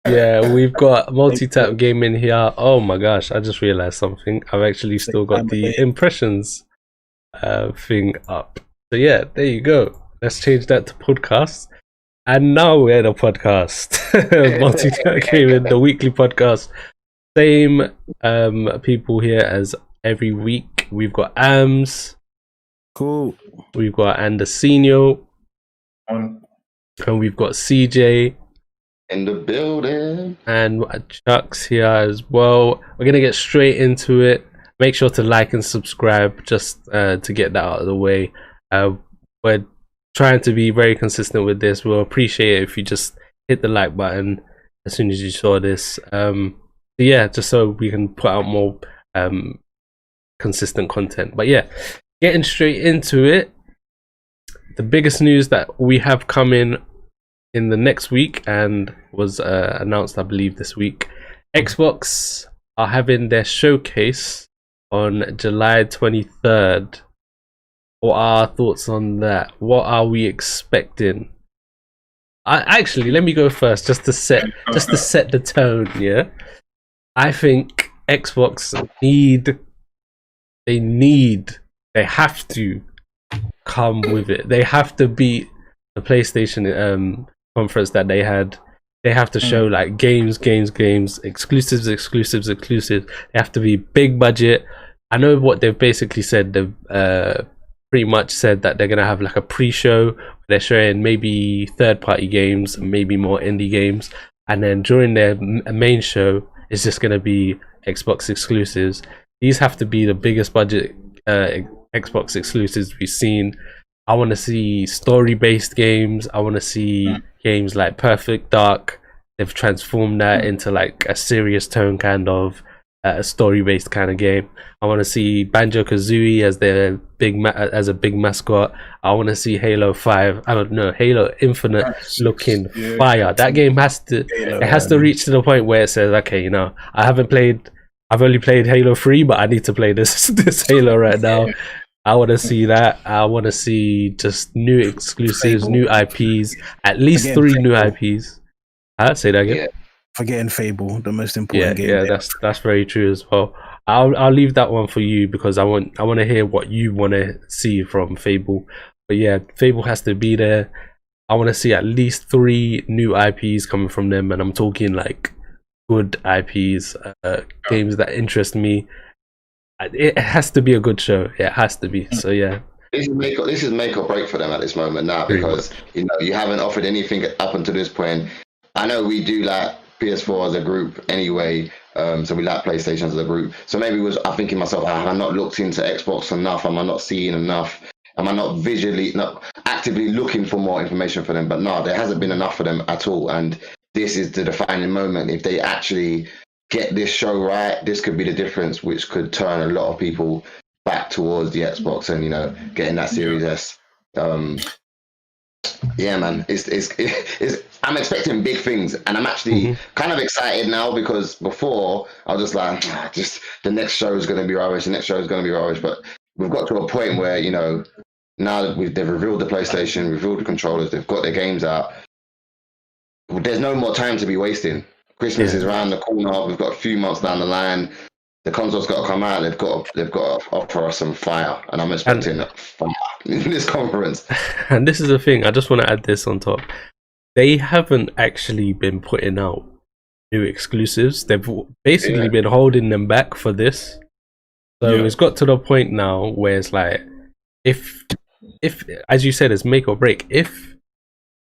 Yeah, we've got MultiTap gaming here. Oh my gosh, I just realized something. I've actually still got the impressions thing up. So yeah, there you go. Let's change that to podcast. And now we're in a podcast. MultiTap gaming, the weekly podcast. Same people here as every week. We've got Ams. Cool. We've got Andersinho. And we've got CJ. In the building. And Chuxcks here as well. We're going to get straight into it. Make sure to like and subscribe just to get that out of the way. We're trying to be very consistent with this. We'll appreciate it if you just hit the like button as soon as you saw this. Yeah, just so we can put out more consistent content. But yeah, getting straight into it. The biggest news that we have coming in the next week and was announced, I believe, this week. Xbox are having their showcase on July 23rd. What are our thoughts on that? What are we expecting? Actually, let me go first, just to set the tone. Yeah, I think Xbox they have to come with it. They have to beat the PlayStation conference that they had. They have to show like games, exclusives. They have to be big budget. I know what they've basically said. They've pretty much said that they're gonna have like a pre-show where they're showing maybe third-party games, maybe more indie games, and then during their main show, it's just gonna be Xbox exclusives. These have to be the biggest budget Xbox exclusives we've seen. I want to see story-based games. I want to see games like Perfect Dark. They've transformed that into like a serious tone kind of a story-based kind of game. I want to see Banjo-Kazooie as their as a big mascot. I want to see Halo 5. I don't know, Halo Infinite looking fire. That game has to reach to the point where it says, okay, you know, I've only played Halo 3, but I need to play this Halo right now. I want to see that. I want to see just new exclusives, new IPs, at least 3 new IPs. Say that again. Forgetting Fable, the most important game. Yeah, that's very true as well. I'll leave that one for you because I want to hear what you want to see from Fable. But yeah, Fable has to be there. I want to see at least 3 new IPs coming from them, and I'm talking like good IPs, games that interest me. It has to be a good show. It has to be. So yeah. This is make or break for them at this moment now, because you know you haven't offered anything up until this point. I know we do like PS4 as a group anyway, so we like PlayStation as a group. So maybe I'm thinking myself, have I not looked into Xbox enough? Am I not seeing enough? Am I not actively looking for more information for them? But no, there hasn't been enough for them at all. And this is the defining moment. If they actually get this show right, this could be the difference, which could turn a lot of people back towards the Xbox and, you know, getting that Series S. Yeah, man, it's I'm expecting big things, and I'm actually kind of excited now, because before I was just like, just the next show is going to be rubbish, but we've got to a point where, you know, now that they've revealed the PlayStation, revealed the controllers, they've got their games out, there's no more time to be wasting. Christmas is around the corner. We've got a few months down the line. The console's got to come out. They've got to offer us some fire, and I'm expecting fire in this conference. And this is the thing. I just want to add this on top. They haven't actually been putting out new exclusives. They've basically been holding them back for this. So it's got to the point now where it's like, if as you said, it's make or break. If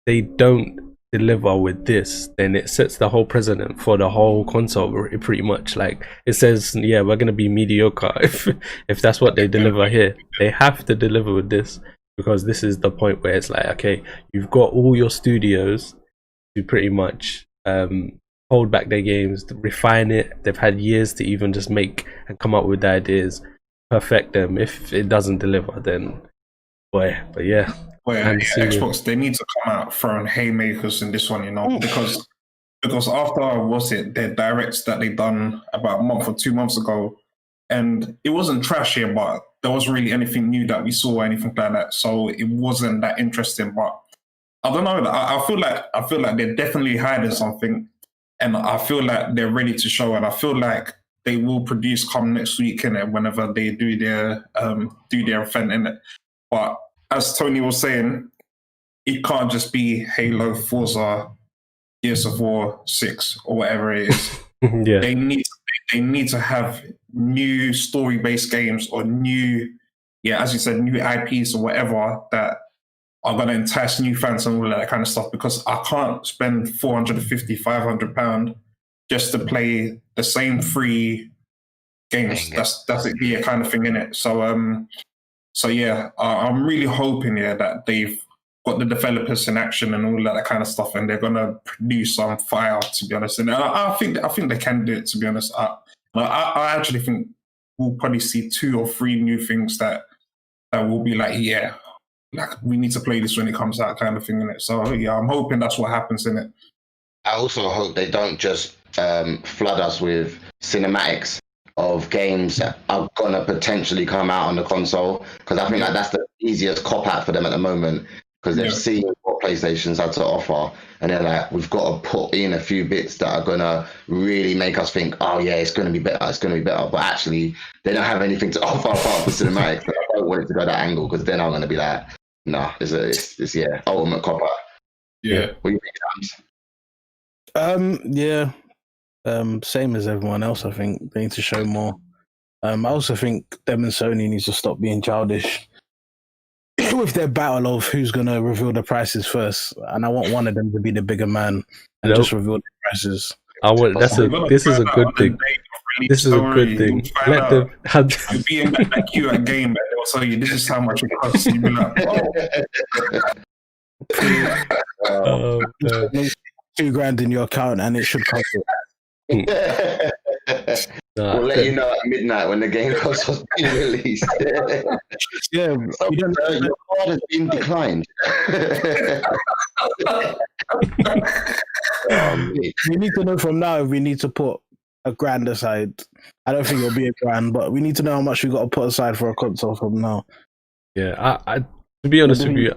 they don't deliver with this, then it sets the whole precedent for the whole console pretty much. Like, it says, yeah, we're gonna be mediocre if that's what they deliver here. They have to deliver with this, because this is the point where it's like, okay, you've got all your studios to pretty much hold back their games, refine it. They've had years to even just make and come up with the ideas, perfect them. If it doesn't deliver, then boy. But yeah, Xbox, they need to come out throwing haymakers in this one, you know, because after their directs that they done about a month or 2 months ago, and it wasn't trash here, but there wasn't really anything new that we saw or anything like that, so it wasn't that interesting. But I don't know. I feel like they're definitely hiding something, and I feel like they're ready to show. And I feel like they will produce come next week in it whenever they do their event in it. But as Tony was saying, it can't just be Halo, Forza, Gears of War 6 or whatever it is. Yeah. They need to have new story-based games or new, as you said, new IPs or whatever that are going to entice new fans and all that kind of stuff, because I can't spend £450, £500 just to play the same 3 games. That's the kind of thing in it. So I'm really hoping that they've got the developers in action and all that kind of stuff, and they're gonna produce some fire. To be honest, and I think they can do it. To be honest, I actually think we'll probably see 2 or 3 new things that will be like we need to play this when it comes out, kind of thing in it. So I'm hoping that's what happens in it. I also hope they don't just flood us with cinematics of games that are gonna potentially come out on the console, because I think that's the easiest cop out for them at the moment, because they've seen what PlayStation's had to offer, and they're like, we've got to put in a few bits that are gonna really make us think, oh yeah, it's gonna be better, but actually they don't have anything to offer apart from cinematics. And I don't want it to go that angle, because then I'm gonna be like, nah, it's ultimate cop out. Yeah. What do you think, Same as everyone else. I think they need to show more. I also think them and Sony needs to stop being childish with their battle of who's going to reveal the prices first. And I want one of them to be the bigger man and just reveal the prices. This is a good thing. This is a good thing. Let them be in that queue at game, and they'll tell you this is how much it costs. You be like, oh, $2,000 in your account, and it should cost it. We'll let you know at midnight when the game was being released. Yeah, your card has been declined. We need to know from now if we need to put $1,000 aside. I don't think it'll be $1,000, but we need to know how much we got to put aside for a console from now. Yeah, I to be honest with you,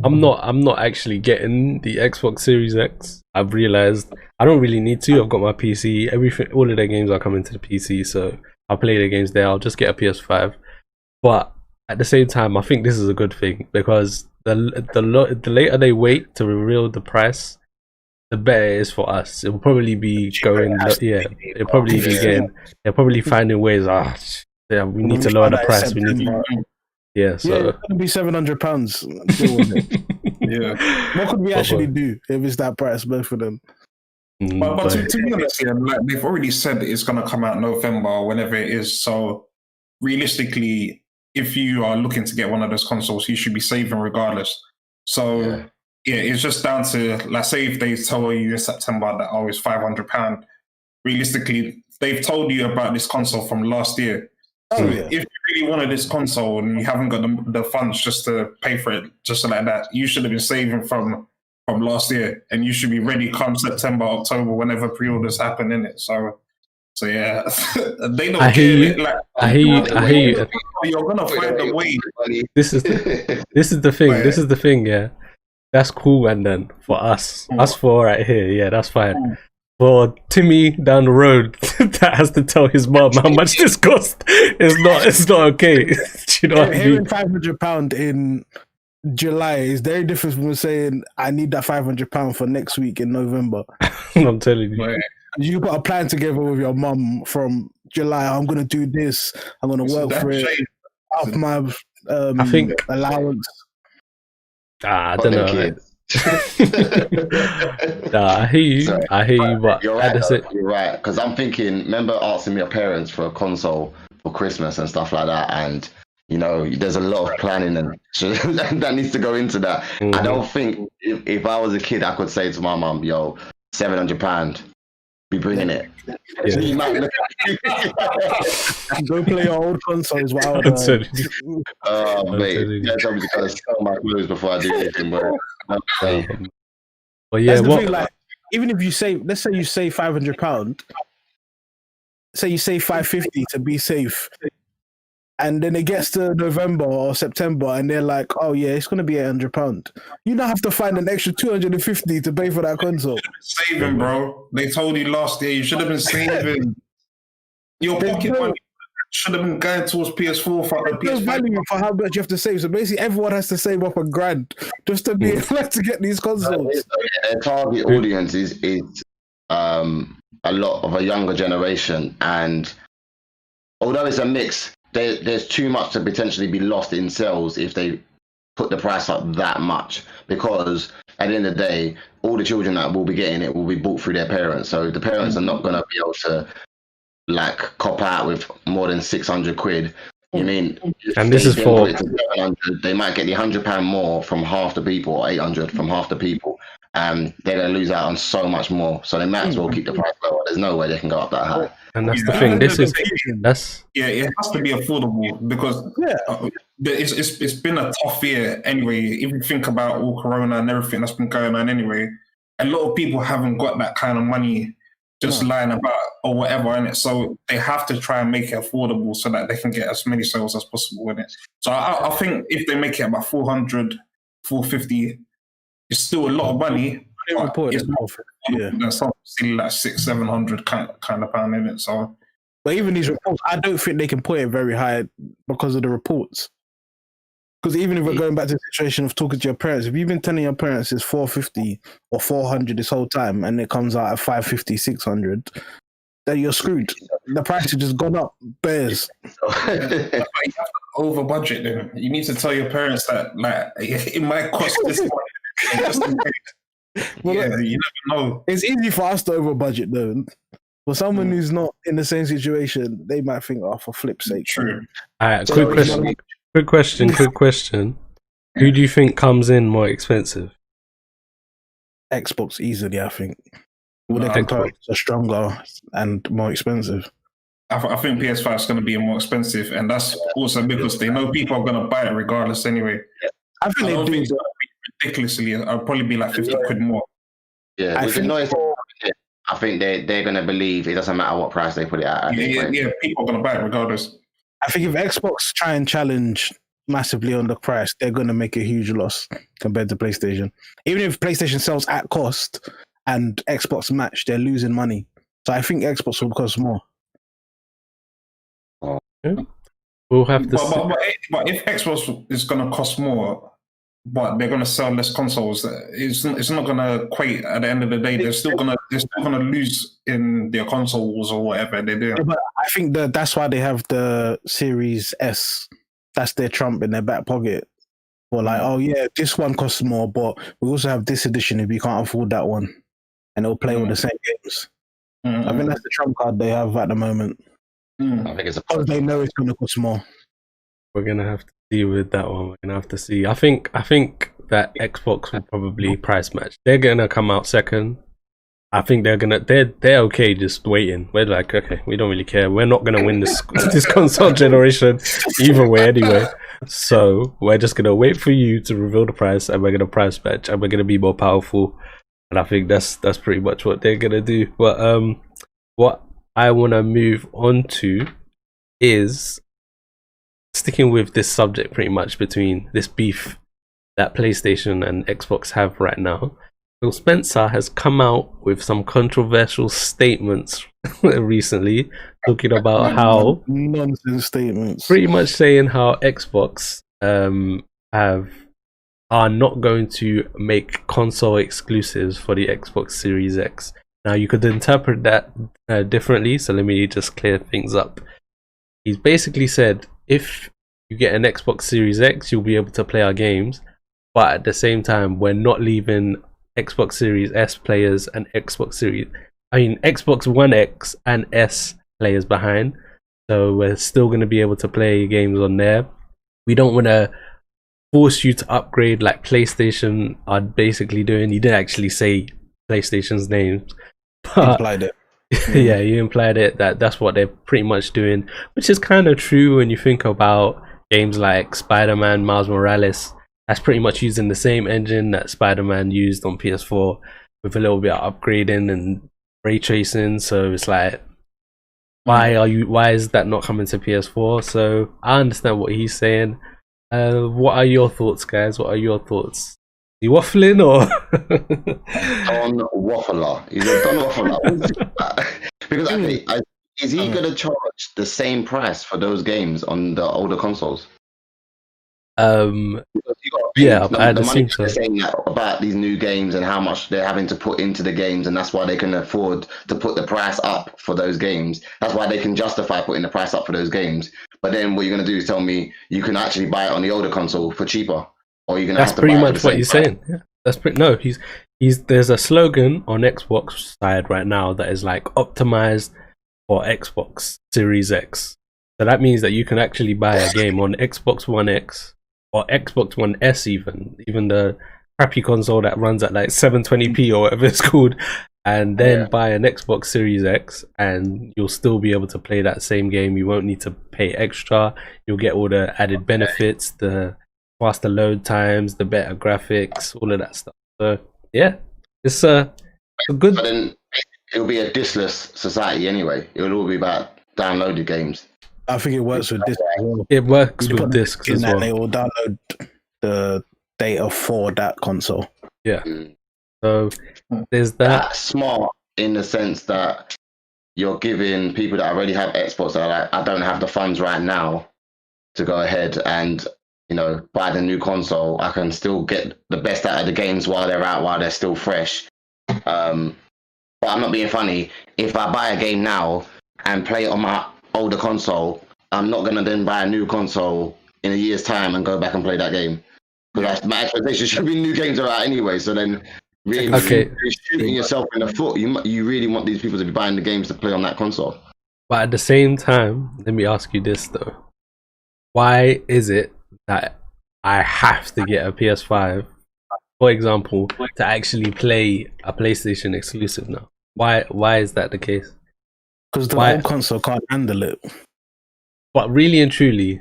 I'm not actually getting the Xbox Series X. I've realized I don't really need to. I've got my PC. All of their games are coming to the PC, so I'll play the games there. I'll just get a PS5. But at the same time, I think this is a good thing, because the later they wait to reveal the price, the better it is for us. It will probably be going. It'll probably be getting. They're probably finding ways. We need to lower the price. We need to. Yeah, so it's gonna be £700. Yeah, what could we actually do if it's that price, both of them? But to be honest, like they've already said that it's gonna come out November or whenever it is. So realistically, if you are looking to get one of those consoles, you should be saving regardless. So it's just down to, like, say if they tell you in September that it's £500. Realistically, they've told you about this console from last year. So if you really wanted this console and you haven't got the funds just to pay for it, just like that, you should have been saving from last year, and you should be ready come September, October, whenever pre-orders happen in it. So yeah, they don't get it. Like, I hear you. You're gonna find a way. This is the thing. This is the thing. Yeah, that's cool. And then for us four right here, yeah, that's fine. For Timmy down the road that has to tell his mum how much this cost, it's not okay. Do you know what I mean? £500 in July is very different from saying I need that £500 for next week in November. I'm telling you. You put a plan together with your mum from July. I'm gonna do this. I'm gonna work for it. Up my I think allowance. I don't know. I hear you. Sorry, I hear you, but you're right. Because I'm thinking, remember asking your parents for a console for Christmas and stuff like that, and there's a lot of planning and that needs to go into that. I don't think if I was a kid, I could say to my mum, "Yo, £700, be bringing it." Go play your old consoles. Wow. Mate, you tell me to sell my clothes before I do anything, but. Well, yeah. Thing, like, even if you save, let's say you save £500, say you save £550 to be safe. and then it gets to November or September, and they're like, "Oh yeah, it's gonna be £800." You now have to find an extra 250 to pay for that console. Saving, bro. They told you last year you should have been saving. Your pocket money should have been going towards PS4 for the There's PS5. value for how much you have to save. So basically, everyone has to save up £1,000 just to be able to get these consoles. Their target audience is a lot of a younger generation, and although it's a mix, there's too much to potentially be lost in sales if they put the price up that much, because at the end of the day, all the children that will be getting it will be bought through their parents, so the parents are not going to be able to like cop out with more than 600 quid. You mean, and this is for they might get the £100 more from half the people, or 800 from half the people, and they're going to lose out on so much more. So they might as well keep the price lower. There's no way they can go up that high. And that's the thing. It has to be affordable, because it's been a tough year anyway. If you think about all Corona and everything that's been going on anyway, a lot of people haven't got that kind of money just lying about or whatever in it. So they have to try and make it affordable so that they can get as many sales as possible in it. So I think if they make it about 400, 450, it's still a lot of money. It's not something like 600-700 kind of pound in it. So, but even these reports, I don't think they can put it very high because of the reports. Because even if we're going back to the situation of talking to your parents, if you've been telling your parents it's 450 or 400 this whole time, and it comes out at 550, 600, then you're screwed. The price has just gone up. Bears. Over budget. Then you need to tell your parents that like it might cost this much. Just in case. Well, you never know. It's easy for us to over budget though. For someone who's not in the same situation, they might think, "Oh, for flip's sake." True. All right, quick question. Who do you think comes in more expensive? Xbox easily, I think. All their components are stronger and more expensive. I think PS5 is going to be more expensive, and that's also because they know people are going to buy it regardless anyway. I think they do. Ridiculously, I'll probably be like 50 quid more. Yeah, I think they're going to believe it doesn't matter what price they put it at. Yeah, people are going to buy it regardless. I think if Xbox try and challenge massively on the price, they're going to make a huge loss compared to PlayStation. Even if PlayStation sells at cost and Xbox match, they're losing money. So I think Xbox will cost more. We'll have to but if Xbox is going to cost more, but they're going to sell less consoles, it's not going to equate at the end of the day. They're still going to lose in their consoles or whatever they do. Yeah, but I think that's why they have the Series S. That's their trump in their back pocket. Or like, oh yeah, this one costs more, but we also have this edition if you can't afford that one, and it'll play all the same games. I think that's the trump card they have at the moment. I think it's because they know it's going to cost more. We're gonna have to deal with that one. We're gonna have to see. I think that Xbox will probably price match. They're gonna come out second. I think they're okay just waiting. We're like, okay, we don't really care. We're not gonna win this console generation either way anyway. So we're just gonna wait for you to reveal the price, and we're gonna price match, and we're gonna be more powerful. And I think that's pretty much what they're gonna do. But what I wanna move on to is sticking with this subject pretty much between this beef that PlayStation and Xbox have right now. Phil Spencer has come out with some controversial statements recently, talking about how nonsense statements, pretty much saying how Xbox are not going to make console exclusives for the Xbox Series X. Now you could interpret that differently, so let me just clear things up. He's basically said, if you get an Xbox Series X, you'll be able to play our games, but at the same time, we're not leaving Xbox Series S players and Xbox One X and S players behind. So we're still going to be able to play games on there. We don't want to force you to upgrade like PlayStation are basically doing. He didn't actually say PlayStation's names, but implied it. Yeah, you implied it. That's what they're pretty much doing, which is kind of true when you think about games like Spider-Man, Miles Morales. That's pretty much using the same engine that Spider-Man used on PS4 with a little bit of upgrading and ray tracing. So it's like, Why is that not coming to PS4? So I understand what he's saying. What are your thoughts, guys? What are your thoughts? You waffling or Don Waffler? He's a Don Waffler. Because is he going to charge the same price for those games on the older consoles? Yeah, I'd assume so. They're saying that about these new games and how much they're having to put into the games, and that's why they can afford to put the price up for those games. That's why they can justify putting the price up for those games. But then what you're going to do is tell me you can actually buy it on the older console for cheaper, or you're going to have to buy it. That's pretty much what he's saying. Yeah, that's pretty. No, he's. There's a slogan on Xbox side right now that is like optimized for Xbox Series X. So that means that you can actually buy a game on Xbox One X. Or Xbox One S, even the crappy console that runs at like 720p or whatever it's called, and then buy an Xbox Series X, and you'll still be able to play that same game. You won't need to pay extra. You'll get all the added benefits, the faster load times, the better graphics, all of that stuff. So yeah, it's a good. But then it'll be a diskless society anyway. It'll all be about downloaded games. I think it works with discs as well. It works with discs as well. They will download the data for that console. Yeah. So there's that. That's smart in the sense that you're giving people that already have Xbox that are like, I don't have the funds right now to go ahead and, buy the new console. I can still get the best out of the games while they're out, while they're still fresh. But I'm not being funny. If I buy a game now and play it on my older console, I'm not gonna then buy a new console in a year's time and go back and play that game, because my expectation should be new games are out anyway. So then, really, you're shooting yourself in the foot. You really want these people to be buying the games to play on that console. But at the same time, let me ask you this though: why is it that I have to get a PS5, for example, to actually play a PlayStation exclusive now? Why is that the case? Because the old console can't handle it. But really and truly,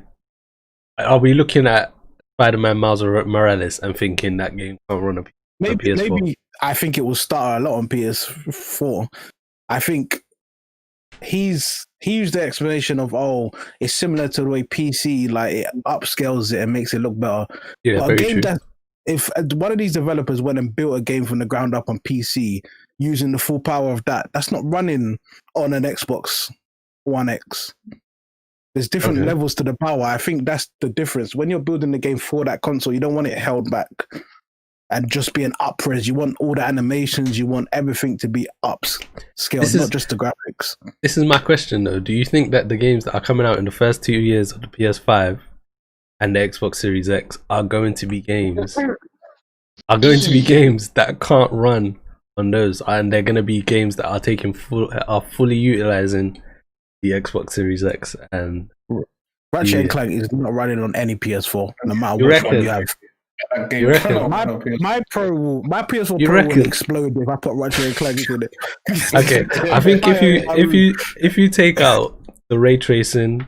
are we looking at Spider-Man Miles Morales and thinking that game can't run a PS4? Maybe I think it will start a lot on PS4. I think he used the explanation of, it's similar to the way PC, like it upscales it and makes it look better. Yeah, but very a game true. If one of these developers went and built a game from the ground up on PC using the full power of that's not running on an Xbox One X. There's different levels to the power. I think that's the difference. When you're building the game for that console, you don't want it held back and just be an up-res. You want all the animations, you want everything to be upscaled, not just the graphics. This is my question though. Do you think that the games that are coming out in the first 2 years of the PS5 and the Xbox Series X are going to be games that can't run on those, and they're going to be games that are fully utilizing the Xbox Series X? And Ratchet & Clank is not running on any PS4, no matter which one you have. You reckon? My PS4 Pro will explode if I put Ratchet & Clank in it. Okay, I think if you take out the ray tracing,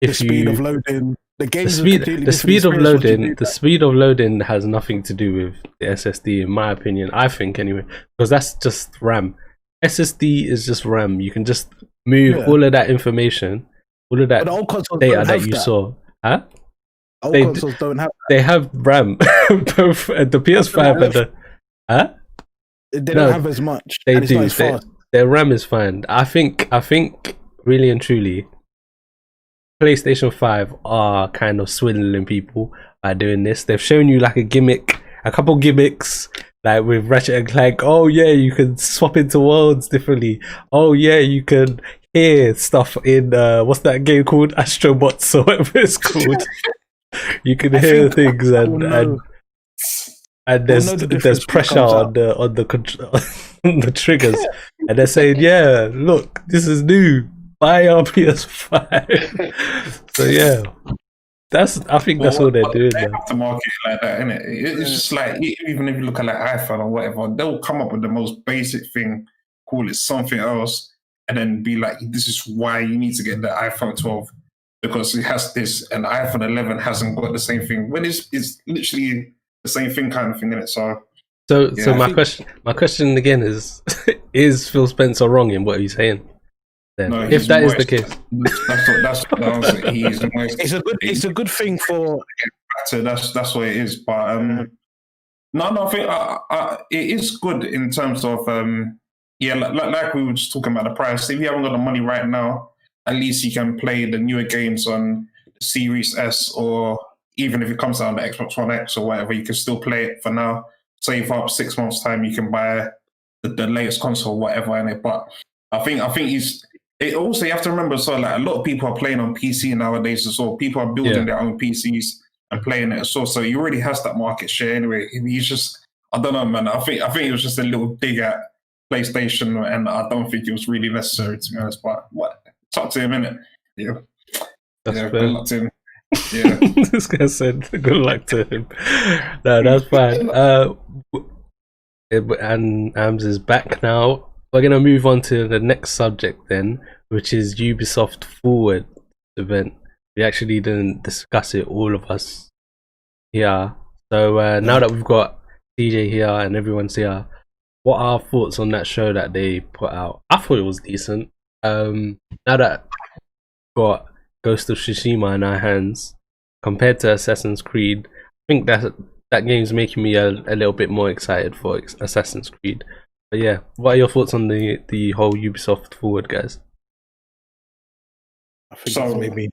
the speed of loading, the speed of loading has nothing to do with the SSD, in my opinion. I think anyway, because that's just RAM. SSD is just RAM. You can just move all of that information, all of that data that you saw. Huh? Old consoles don't have that. They have RAM. Both the PS5 and the they don't have as much. They do. Their RAM is fine. I think really and truly, PlayStation 5 are kind of swindling people by doing this. They've shown you like a couple gimmicks, like with Ratchet & Clank. Oh yeah, you can swap into worlds differently. Oh yeah, you can hear stuff in what's that game called? Astrobots or whatever it's called. You can hear things and there's pressure on the triggers, and they're saying, yeah, look, this is new. Buy our PS5. So yeah, I think that's what they're doing. They have to market it like that, innit? It's just like, even if you look at like iPhone or whatever, they'll come up with the most basic thing, call it something else, and then be like, this is why you need to get the iPhone 12 because it has this, and iPhone 11 hasn't got the same thing. When it's literally the same thing, kind of thing, innit? So my question again is: is Phil Spencer wrong in what he's saying? then, No, if he's that is the moist. case. That's what the answer. He's moist. It's a good thing for. So that's what it is. But no, I think it is good in terms of yeah, like we were just talking about the price. If you haven't got the money right now, at least you can play the newer games on the Series S, or even if it comes out on the Xbox One X or whatever, you can still play it for now. Save up 6 months' time, you can buy the latest console, whatever in it. But I think he's. It also, you have to remember, so like a lot of people are playing on PC nowadays as well. People are building their own PCs and playing it as well. So he already has that market share anyway. He's just, I don't know, man. I think it was just a little dig at PlayStation, and I don't think it was really necessary, to be honest. But what? It's up to him, innit? Yeah. That's fair. Good luck to him. Yeah. This guy said good luck to him. No, that's fine. And Ams is back now. We're gonna move on to the next subject then, which is Ubisoft Forward event. We actually didn't discuss it, all of us here. So now that we've got DJ here and everyone's here, what are our thoughts on that show that they put out? I thought it was decent. Now that we've got Ghost of Tsushima in our hands, compared to Assassin's Creed, I think that game's making me a little bit more excited for Assassin's Creed. But yeah, what are your thoughts on the whole Ubisoft Forward, guys? I think it's maybe.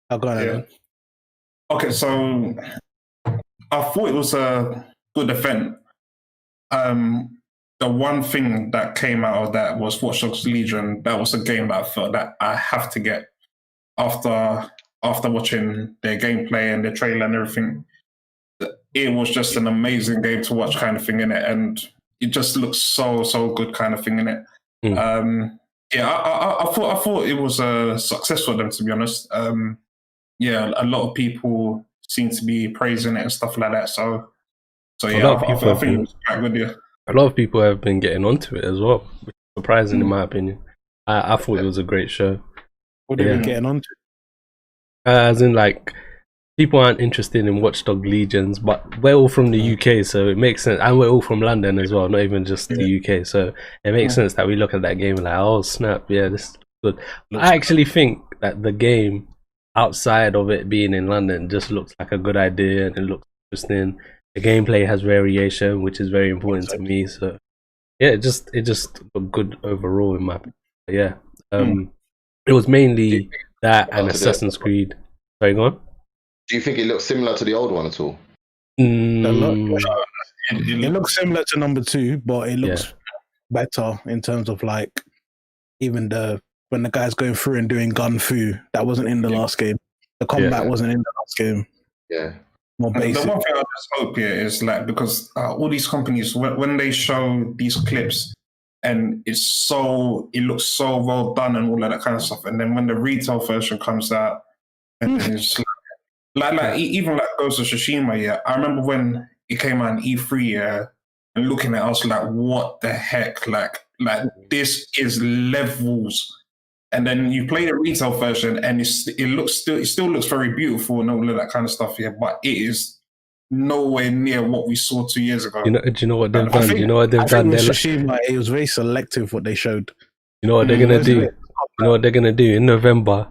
I'll go ahead. Okay, so I thought it was a good event. The one thing that came out of that was Watch Dogs Legion. That was a game that I felt that I have to get after watching their gameplay and their trailer and everything. It was just an amazing game to watch, kind of thing in it, and it just looks so good, kind of thing in it. Yeah, I thought it was a success for them, to be honest. Yeah, a lot of people seem to be praising it and stuff like that. So yeah, I think it was quite good. Yeah, a lot of people have been getting onto it as well, which is surprising in my opinion. I thought it was a great show. What are they getting onto? As in, like, people aren't interested in Watch Dog Legions, but we're all from the UK, so it makes sense. And we're all from London as well, not even just the UK. So it makes sense that we look at that game and like, oh snap, yeah, this is good. I actually think that the game, outside of it being in London, just looks like a good idea and it looks interesting. The gameplay has variation, which is very important to me. So yeah, it just looked good overall in my opinion. Yeah. It was mainly that and Assassin's Creed. Sorry, go on. Do you think it looks similar to the old one at all? It looks similar to number 2, but it looks better in terms of like even when the guy's going through and doing gun fu. That wasn't in the last game. The combat wasn't in the last game. Yeah. More basic. The one thing I just hope here is like, because all these companies, when they show these clips and it looks so well done and all of that kind of stuff, and then when the retail version comes out and it's like even like Ghost of Tsushima, yeah, I remember when it came out in E3, and looking at it, I was like, what the heck, like this is levels. And then you play the retail version, and it still looks very beautiful and all of that kind of stuff here, but it is nowhere near what we saw 2 years ago. Do you know what they've done? You know what they've done? Tsushima, it was very selective what they showed. You know what they're gonna do? You know what they're gonna do in November?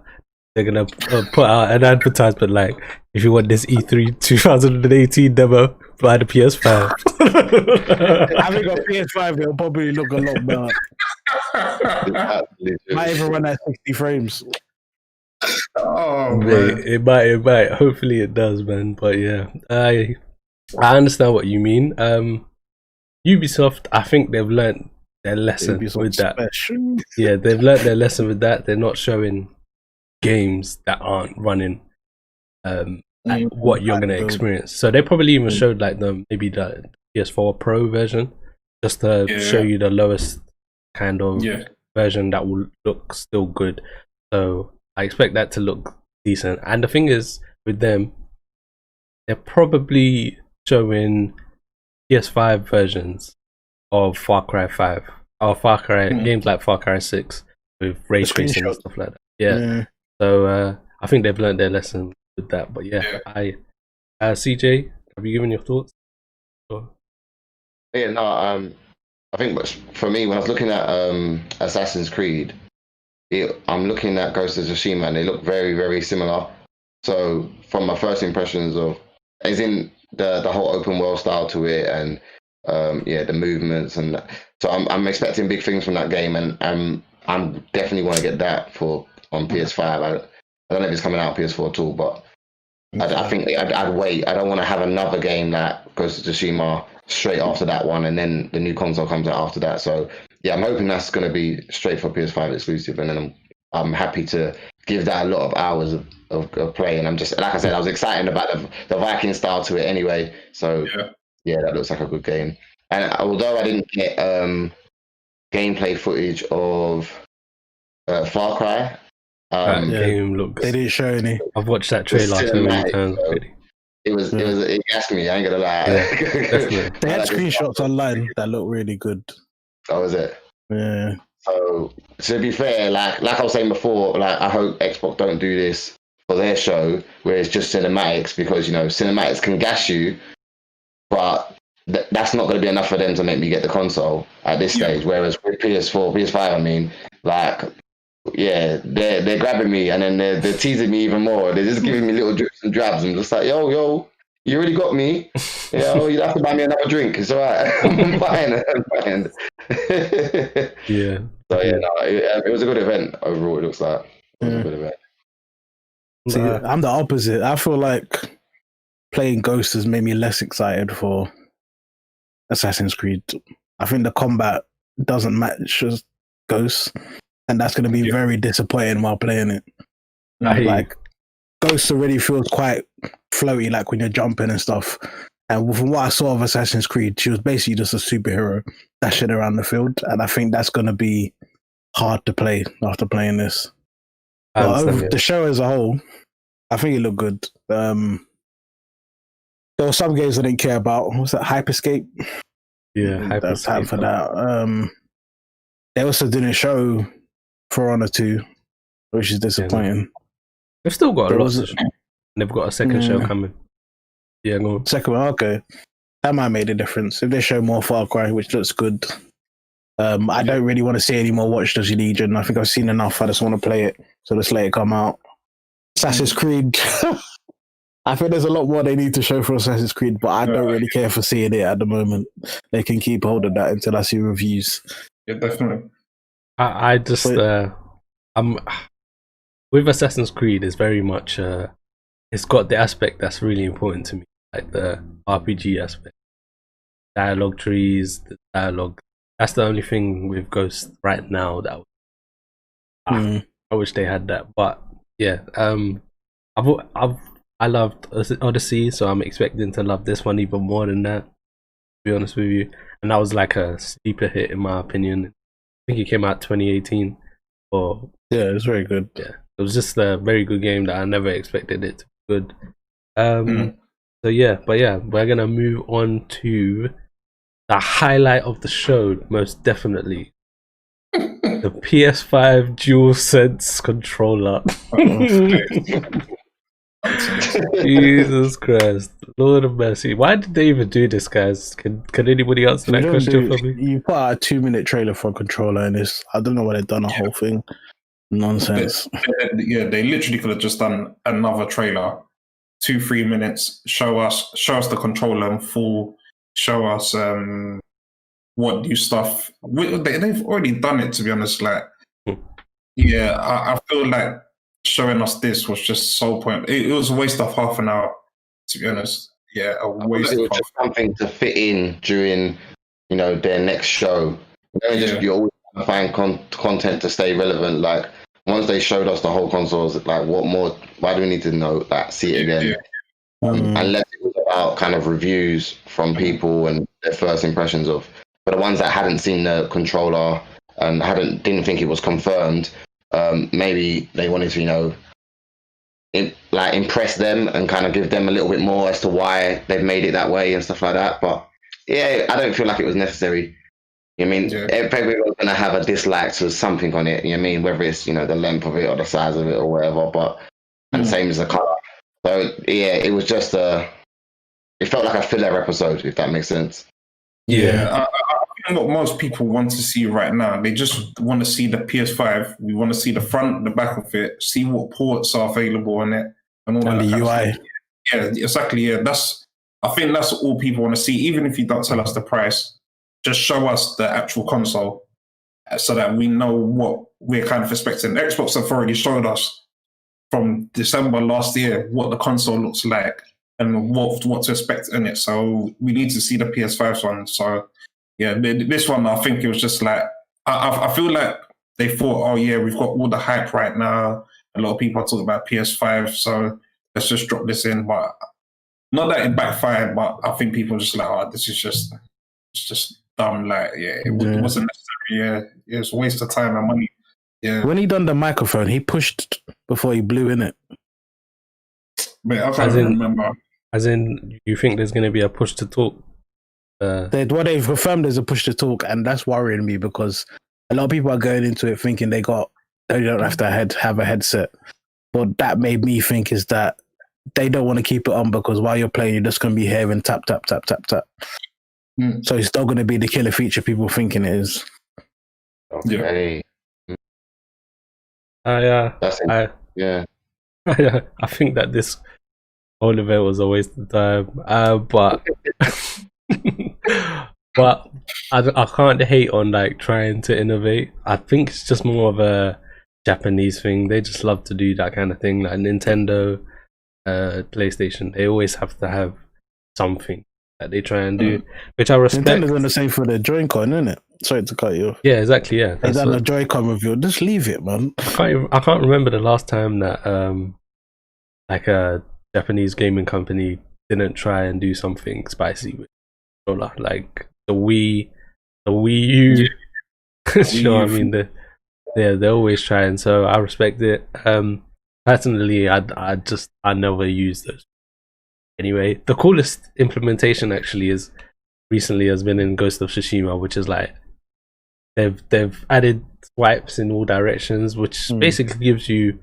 They're gonna put out an advertisement like, if you want this E3 2018 demo, buy the PS5. Having a PS5, it'll probably look a lot better. Might even run at 60 frames. Oh, man. It might. Hopefully it does, man. But yeah, I understand what you mean. Ubisoft, I think they've learned their lesson with that. Yeah, they've learned their lesson with that. They're not showing games that aren't running what you're gonna experience. So they probably even showed like maybe the PS4 Pro version, just to show you the lowest kind of version that will look still good. So I expect that to look decent. And the thing is with them, they're probably showing PS5 versions of Far Cry 5 or Far Cry games like Far Cry 6 with ray tracing and stuff like that. Yeah. So I think they've learned their lesson with that. But CJ, have you given your thoughts? Sure. Yeah, no, I think for me, when I was looking at Assassin's Creed, I'm looking at Ghost of Tsushima and they look very, very similar. So from my first impressions of, as in the whole open world style to it, and the movements, and so I'm expecting big things from that game, and I'm definitely want to get that on PS5. I don't know if it's coming out on PS4 at all, but I think I'd wait. I don't want to have another game that goes to Tsushima straight after that one, and then the new console comes out after that. So yeah, I'm hoping that's going to be straight for PS5 exclusive, and then I'm happy to give that a lot of hours of play. And I'm just, like I said, I was excited about the Viking style to it anyway. So yeah, that looks like a good game. And although I didn't get gameplay footage of Far Cry. Game looks. They didn't show any. I've watched that trailer so many times. It gassed me. I ain't gonna lie. Yeah, they had screenshots online that look really good. Oh, is it? Yeah. So to be fair, like I was saying before, like I hope Xbox don't do this for their show where it's just cinematics, because cinematics can gas you, but that's not going to be enough for them to make me get the console at this stage. Whereas with PS5, I mean, like. Yeah, they're grabbing me and then they're teasing me even more. They're just giving me little drips and drabs. I'm just like, yo, you already got me. You have to buy me another drink. It's all right. I'm fine. Yeah. So yeah, no, it was a good event overall. It looks like it was a good event. See, I'm the opposite. I feel like playing Ghost has made me less excited for Assassin's Creed. I think the combat doesn't match Ghost. And that's going to be very disappointing while playing it. Like, Ghost already feels quite floaty, like when you're jumping and stuff. And from what I saw of Assassin's Creed, she was basically just a superhero dashing around the field. And I think that's going to be hard to play after playing this. The show as a whole, I think it looked good. There were some games I didn't care about. What's that? Hyperscape? Yeah, Hyperscape. Time for that. They also didn't show For Honor 2, which is disappointing. Yeah, they've still got a lot to show. They've got a second show coming. Yeah, go on. Second one, okay. That might make a difference. If they show more Far Cry, which looks good. I don't really want to see any more Watch Dogs Legion. I think I've seen enough. I just want to play it. So just let it come out. Assassin's Creed. I think there's a lot more they need to show for Assassin's Creed, but I don't really care for seeing it at the moment. They can keep hold of that until I see reviews. Yeah, definitely. I just I'm with Assassin's Creed. It's very much it's got the aspect that's really important to me, like the RPG aspect, dialogue trees, the dialogue. That's the only thing with Ghost right now that I wish they had that. But yeah, I loved Odyssey, so I'm expecting to love this one even more than that, to be honest with you. And that was like a sleeper hit in my opinion. I think it came out 2018. Yeah, it was very good. Yeah, it was just a very good game that I never expected it to be good. So yeah, we're gonna move on to the highlight of the show, most definitely. The PS5 DualSense controller. Jesus Christ, Lord of mercy! Why did they even do this, guys? Can anybody answer that question for me? You put out a 2-minute trailer for a controller, and I don't know why they've done a whole thing. Nonsense. They literally could have just done another trailer, 2-3 minutes. Show us the controller in full. Show us what new stuff. They've already done it, to be honest. Like, yeah, I feel like showing us this was just so pointless. It was a waste of half an hour, to be honest. Yeah, a waste of just something to fit in during, their next show. You always find content to stay relevant. Like, once they showed us the whole consoles, like, what more? Why do we need to know that? See it again. Unless it was about kind of reviews from people and their first impressions of. But the ones that hadn't seen the controller and didn't think it was confirmed. Maybe they wanted to, impress them and kind of give them a little bit more as to why they've made it that way and stuff like that. But yeah, I don't feel like it was necessary. Everybody was going to have a dislike to something on it. Whether it's the length of it or the size of it or whatever. But and same as the color. So yeah, it was just it felt like a filler episode, if that makes sense. Yeah, think what most people want to see right now, they just want to see the PS5. We want to see the front, the back of it, see what ports are available on it, and all And that the kind of UI. stuff. Yeah, exactly. Yeah, I think that's all people want to see. Even if you don't tell us the price, just show us the actual console so that we know what we're kind of expecting. Xbox have already showed us from December last year what the console looks like and what to expect in it. So we need to see the PS5 one. So yeah, this one, I think it was just like, I feel like they thought, oh yeah, we've got all the hype right now. A lot of people are talking about PS5, so let's just drop this in. But not that it backfired, but I think people are just like, oh, this is just, it's just dumb. Like, yeah, it wasn't necessary. Yeah, it's a waste of time and money. Yeah. When he done the microphone, he pushed before he blew in it. But I can't remember. As in, you think there's going to be a push to talk? They've confirmed there's a push to talk, and that's worrying me because a lot of people are going into it thinking they don't have to have a headset. But that made me think is that they don't want to keep it on because while you're playing, you're just going to be hearing tap, tap, tap, tap, tap. So it's not going to be the killer feature people thinking it is. Okay. I think that this whole event was a waste of time. But I can't hate on like trying to innovate. I think it's just more of a Japanese thing. They just love to do that kind of thing. Like Nintendo, PlayStation, they always have to have something that they try and do, which I respect. Nintendo's on the same for the Joy-Con, isn't it? Sorry to cut you off. Yeah, exactly. Yeah, they done a Joy-Con review. Just leave it, man. I can't remember the last time that like a Japanese gaming company didn't try and do something spicy with controller, like the Wii U. You know what I mean? They're always trying, so I respect it. Personally, I never use those. Anyway, the coolest implementation actually has been in Ghost of Tsushima, which is like they've added swipes in all directions, which basically gives you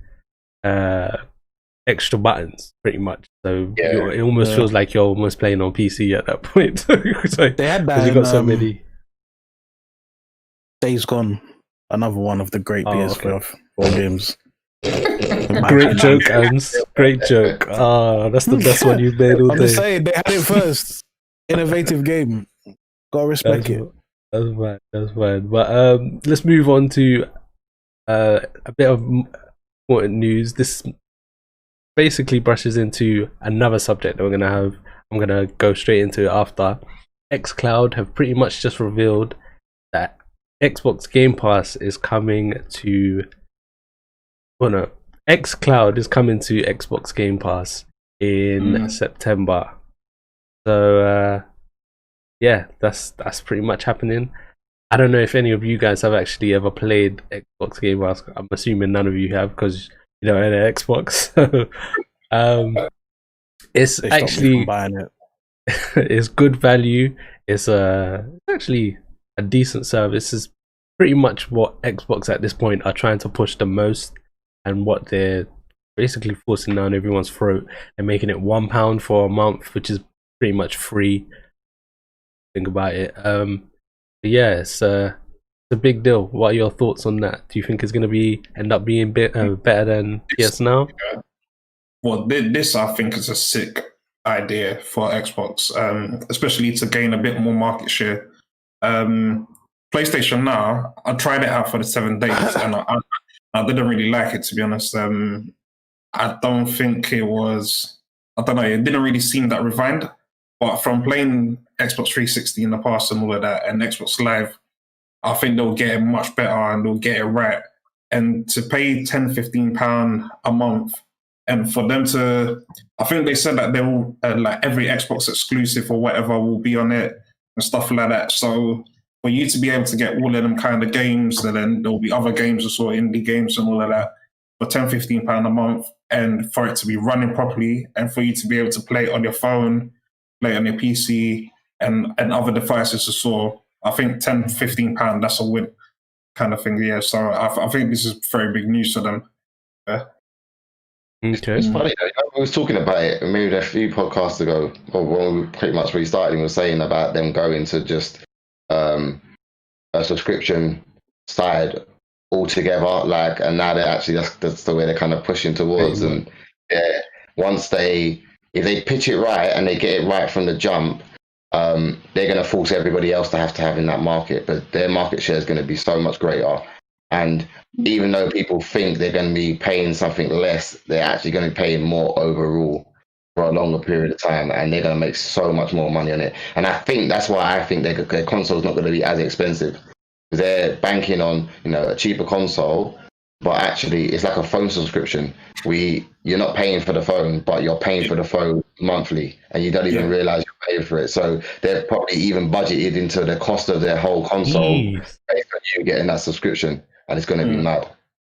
extra buttons pretty much. So it almost feels like you're almost playing on PC at that point. So, they had that. You got so many. Days Gone, another one of the great PS5 games. Great joke, Ans. Great joke. That's the best one you've made all day. I'm just saying, they had it first. Innovative game. Gotta respect it. That's fine. But let's move on to a bit of important news. This basically brushes into another subject that we're gonna have. I'm gonna go straight into it after. Xcloud have pretty much just revealed that Xbox Game Pass is coming to. Well, no, Xcloud is coming to Xbox Game Pass in September. So yeah, that's pretty much happening. I don't know if any of you guys have actually ever played Xbox Game Pass. I'm assuming none of you have because you don't own an Xbox. So, it's actually buying it. It's good value. It's actually a decent service. It's pretty much what Xbox at this point are trying to push the most, and what they're basically forcing down everyone's throat. They're making it £1 for a month, which is pretty much free. Think about it. Yeah, it's a big deal. What are your thoughts on that? Do you think it's going to end up being better than PS Now? Well, this I think is a sick idea for Xbox, especially to gain a bit more market share. PlayStation Now, I tried it out for the 7 days, and I didn't really like it, to be honest. I don't think it was. I don't know. It didn't really seem that refined. But from playing Xbox 360 in the past and all of that, and Xbox Live, I think they'll get it much better and they'll get it right. And to pay £10-15 a month, and for them to, I think they said that they will like every Xbox exclusive or whatever will be on it and stuff like that. So for you to be able to get all of them kind of games, and then there'll be other games as well, indie games and all of that, for £10-15 a month, and for it to be running properly, and for you to be able to play it on your phone, play it on your PC, and other devices as well. I think £10-15, that's a win kind of thing. Yeah, so I think this is very big news for them. Yeah. Okay. It's funny, I was talking about it maybe a few podcasts ago, or when we pretty much restarted, and we were saying about them going to just subscription side altogether. Like, and now they're actually that's the way they're kind of pushing towards. And yeah, if they pitch it right and they get it right from the jump, they're going to force everybody else to have in that market. But their market share is going to be so much greater. And even though people think they're going to be paying something less, they're actually going to be paying more overall for a longer period of time, and they're going to make so much more money on it. And I think that's why I think their console is not going to be as expensive. They're banking on a cheaper console, but actually it's like a phone subscription. You're not paying for the phone, but you're paying for the phone monthly, and you don't even realize you're paying for it. So they're probably even budgeted into the cost of their whole console based on you getting that subscription, and it's going to be mad.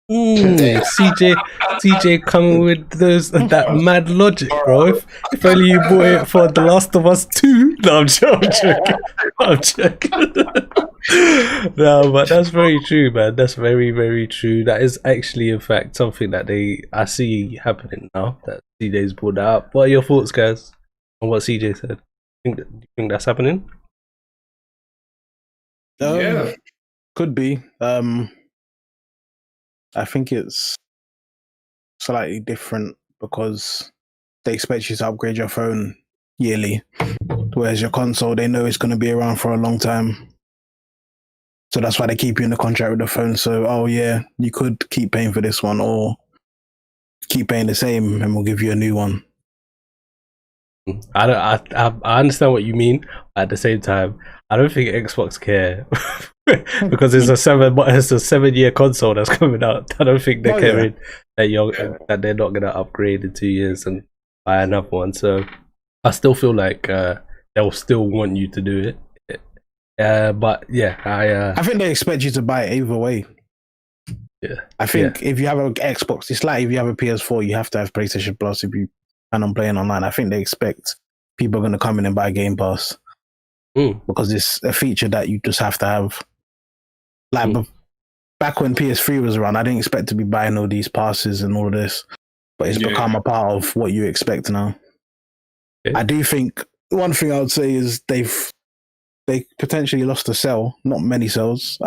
CJ coming with that mad logic, bro. If only you bought it for The Last of Us 2. No, I'm joking. No, but that's very true, man. That's very, very true. That is actually, in fact, something that I see happening now. That CJ's pulled that up. What are your thoughts, guys, on what CJ said? Do you think that's happening? Yeah, could be. I think it's slightly different because they expect you to upgrade your phone yearly, whereas your console, they know it's going to be around for a long time. So that's why they keep you in the contract with the phone. So, you could keep paying for this one or keep paying the same and we'll give you a new one. I understand what you mean. At the same time, I don't think Xbox care because it's a 7-year console that's coming out. I don't think they're caring that they're not gonna upgrade in 2 years and buy another one. So I still feel like they'll still want you to do it. But yeah, I think they expect you to buy it either way. Yeah, I think if you have an Xbox, it's like if you have a PS4, you have to have PlayStation Plus if you plan on playing online. I think they expect people are going to come in and buy Game Pass because it's a feature that you just have to have. Like back when PS3 was around, I didn't expect to be buying all these passes and all of this, but it's become a part of what you expect now. Yeah. I do think one thing I would say is they potentially lost a sale, not many sales,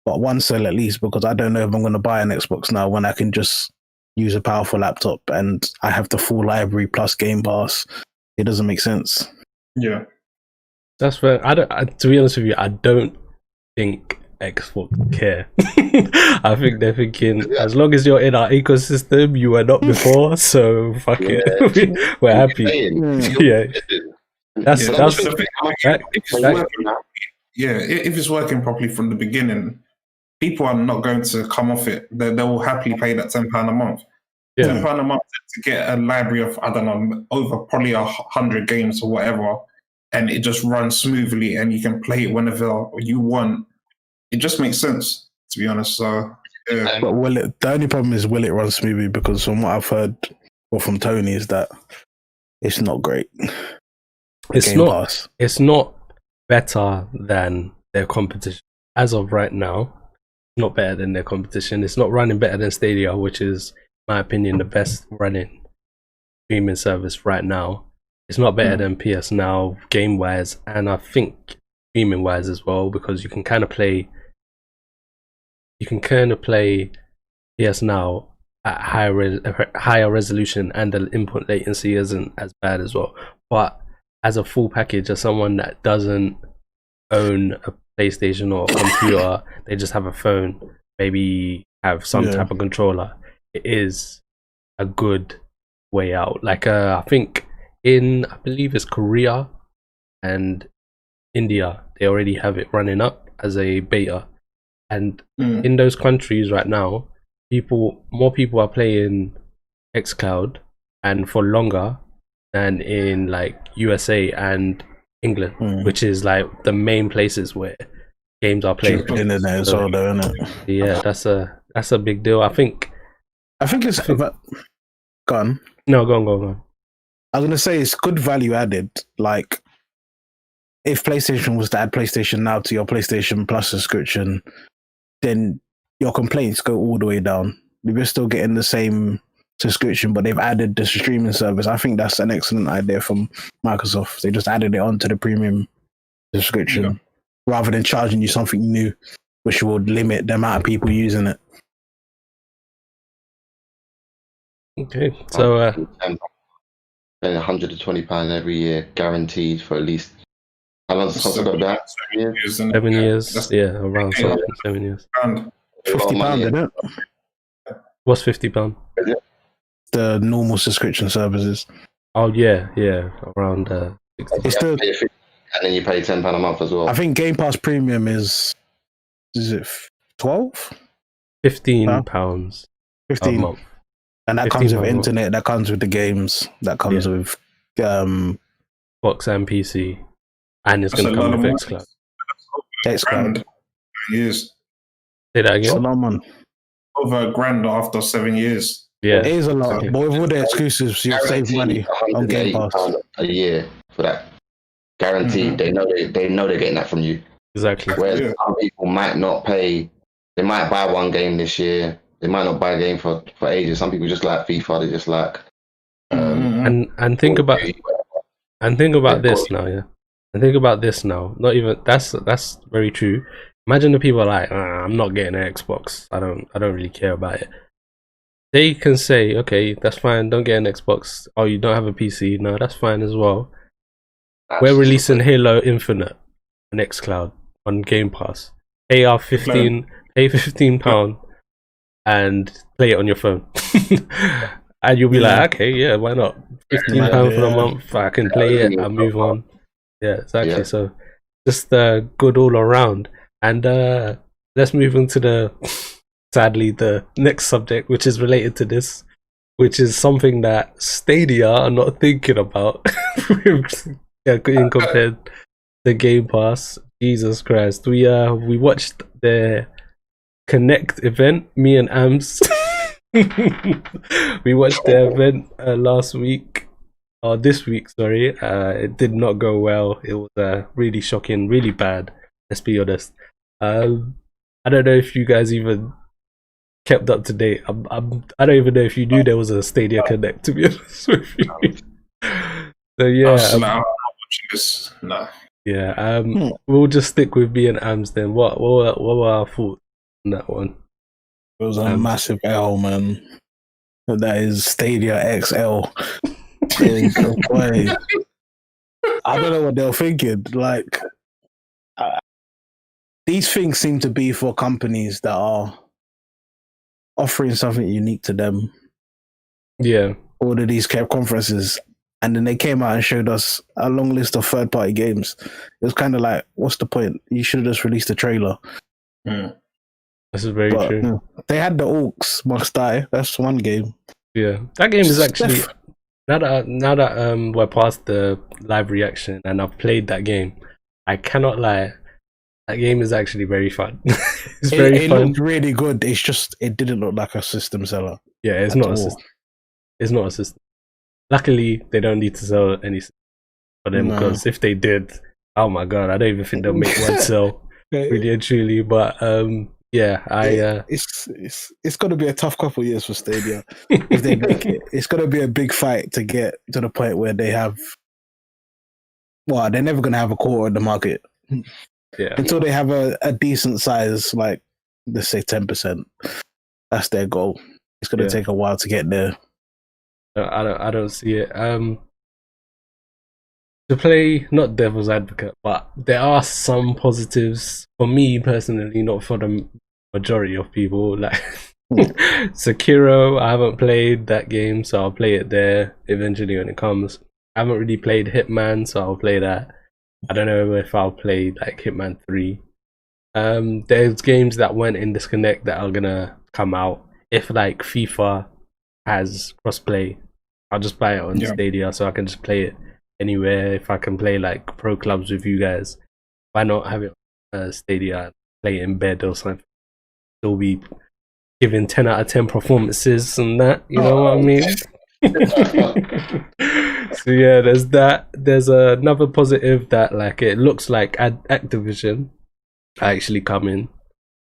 but one sale at least, because I don't know if I'm going to buy an Xbox now when I can just use a powerful laptop and I have the full library plus Game Pass. It doesn't make sense. Yeah, that's fair. To be honest with you, I don't think Xbox care. I think they're thinking as long as you're in our ecosystem, you were not before, so fuck it. We're happy. That's if it's working properly from the beginning, people are not going to come off it. They will happily pay that £10 a month. £10 a month to get a library of, I don't know, over probably 100 games or whatever, and it just runs smoothly and you can play it whenever you want. It just makes sense, to be honest. So, yeah. But the only problem is, will it run smoothly? Because from what I've heard, or from Tony, is that it's not great. It's not better than their competition. As of right now, not better than their competition. It's not running better than Stadia, which is, in my opinion, the best running streaming service right now. It's not better than PS Now game wise, and I think streaming wise as well, because you can kind of play PS Now at higher resolution, and the input latency isn't as bad as well. But as a full package, as someone that doesn't own a PlayStation or a computer, they just have a phone, maybe have some type of controller, it is a good way out. Like I think I believe it's Korea and India, they already have it running up as a beta, and in those countries right now, more people are playing Xcloud and for longer than in like USA and England, which is like the main places where games are played. Internet as well, though, isn't it? Yeah, that's a big deal. I think it's go on. No, go on. I was gonna say it's good value added. Like, if PlayStation was to add PlayStation Now to your PlayStation Plus subscription, then your complaints go all the way down. We're still getting the same subscription, but they've added the streaming service. I think that's an excellent idea from Microsoft. They just added it onto the premium subscription rather than charging you something new. which would limit the amount of people using it. Okay, so paying £120 every year, guaranteed for at least. How long does the console go down? 7 years. 7 years. Yeah, around 7 years. And £50, isn't it? What's £50? The normal subscription services. Oh yeah, around 60. It's the, and then you pay £10 a month as well. I think Game Pass Premium is it 12? £15 a 15. month. And that comes with internet, that comes with the games, that comes with Xbox and PC. And it's going to come with Xcloud. Xcloud. Years. Say that again? It's a lot, man. Over $1,000 after 7 years. Yeah. It is a lot. But with all the exclusives, you'll save money on Game Pass. A year for that. Guaranteed. They know they're getting that from you. Exactly. Whereas some people might not pay. They might buy one game this year. They might not buy a game for ages. Some people just like FIFA. They just like. And think about this now, yeah. And think about this now. Not even that's very true. Imagine the people are like, I'm not getting an Xbox. I don't really care about it. They can say, okay, that's fine. Don't get an Xbox. Oh, you don't have a PC? No, that's fine as well. We're releasing Halo Infinite on Xcloud on Game Pass. Pay £15 and play it on your phone. And you'll be like, okay, yeah, why not? £15 for a month, I can play it, I'll move on. Yeah, exactly. Yeah. So just good all around. And let's move on to sadly, the next subject, which is related to this, which is something that Stadia are not thinking about in compared to Game Pass. Jesus Christ. We watched the Connect event, me and Ams. We watched the event last week, or this week, sorry. It did not go well. It was really shocking, really bad, let's be honest. I don't know if you guys even kept up to date. I don't even know if you knew there was a Stadia Connect, to be honest with you. So yeah, no. Yeah, we'll just stick with me and Ams then. What were our thoughts on that one? It was a massive L, man. That is Stadia XL. I don't know what they were thinking. Like, these things seem to be for companies that are offering something unique to them. Yeah. All of these conferences. And then they came out and showed us a long list of third-party games. It was kind of like, what's the point? You should have just released a trailer. This is very true. They had the Orcs Must Die. That's one game. Yeah, that game is actually now that we're past the live reaction and I've played that game, I cannot lie. That game is actually very fun. It's very fun. It looked really good. It's just it didn't look like a system seller. Yeah, it's not a system. It's not a system. Luckily, they don't need to sell any for them because if they did, oh my god, I don't even think they'll make one sell. Really and truly, but yeah, it's going to be a tough couple of years for Stadia if they make it. It's going to be a big fight to get to the point where they have. Well, they're never going to have a quarter of the market. Yeah, until they have a decent size, like let's say 10%. That's their goal. It's going to take a while to get there. I don't see it. To play not devil's advocate, but there are some positives for me personally, not for the majority of people. Like Sekiro, I haven't played that game, so I'll play it there eventually when it comes. I haven't really played Hitman, so I'll play that. I don't know if I'll play like Hitman 3. There's games that went in this Connect that are gonna come out. If like FIFA has crossplay, I'll just buy it on Stadia so I can just play it anywhere. If I can play like pro clubs with you guys, why not have it on Stadia and play it in bed or something? Still be giving 10 out of 10 performances and that, you know what I mean? So yeah, there's that. There's another positive that like it looks like Activision are actually coming,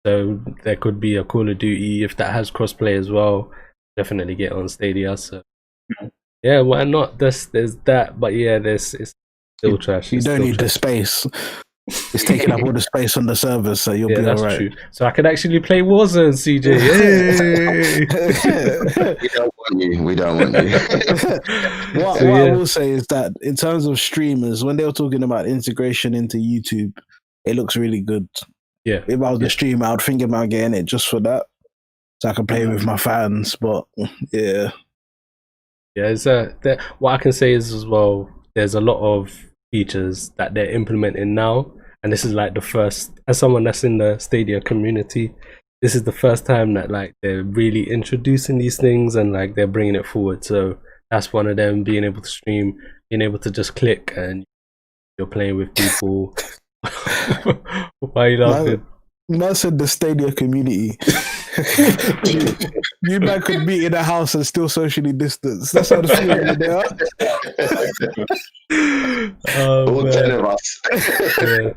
so there could be a Call of Duty if that has crossplay as well. Definitely get on Stadia. So yeah, why not? There's that, but yeah, it's still trash. You don't need the space. It's taking up all the space on the servers, so you'll Yeah, be that's alright. true. So I can actually play Warzone, CJ. Yay! We don't want you. We don't want you. What So, I yeah. will say is that in terms of streamers, when they were talking about integration into YouTube, it looks really good. Yeah. If I was a streamer, I'd think about getting it just for that, so I can play with my fans. But yeah, It's what I can say is as well, there's a lot of features that they're implementing now, and this is like the first, as someone that's in the Stadia community, this is the first time that like they're really introducing these things and like they're bringing it forward. So that's one of them, being able to stream, being able to just click and you're playing with people. Why are you laughing? Man said the Stadia community. you man could meet in a house and still socially distance. That's how the feeling they are. All 10 of us. Yeah.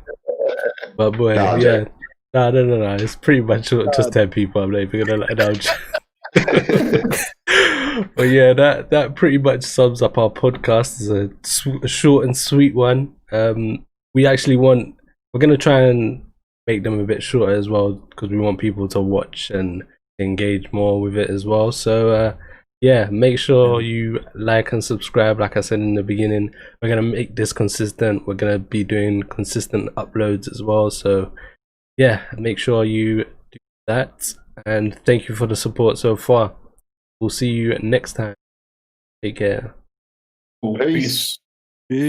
But boy, Nah, yeah. No. It's pretty much just 10 people. I'm not even gonna let down. But yeah, that pretty much sums up our podcast. It's a short and sweet one. We're gonna try and make them a bit shorter as well, because we want people to watch and engage more with it as well. So yeah, make sure you like and subscribe. Like I said in the beginning, we're gonna make this consistent. We're gonna be doing consistent uploads as well. So yeah, make sure you do that, and thank you for the support so far. We'll see you next time. Take care. Cool. Peace. Peace.